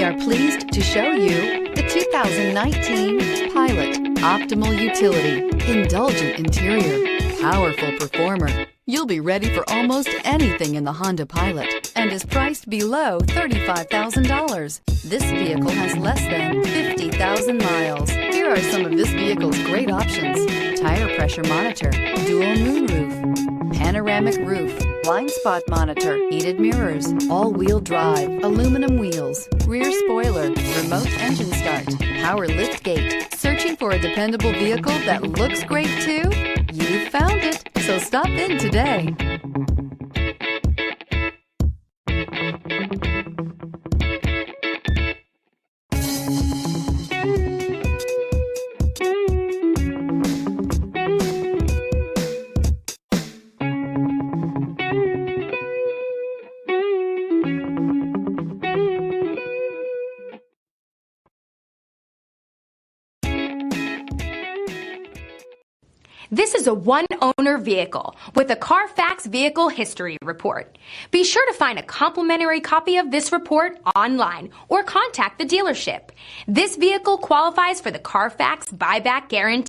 We are pleased to show you the 2019 Pilot. Optimal utility, indulgent interior, powerful performer. You'll be ready for almost anything in the Honda Pilot and is priced below $35,000. This vehicle has less than 50,000 miles. Here are some of this vehicle's great options: tire pressure monitor, dual moonroof, panoramic roof, blind spot monitor, heated mirrors, all-wheel drive, aluminum wheels, rear spoiler, remote engine start, power lift gate. Searching for a dependable vehicle that looks great too? You found it, so stop in today. This is a one-owner vehicle with a Carfax Vehicle History Report. Be sure to find a complimentary copy of this report online or contact the dealership. This vehicle qualifies for the Carfax Buyback Guarantee.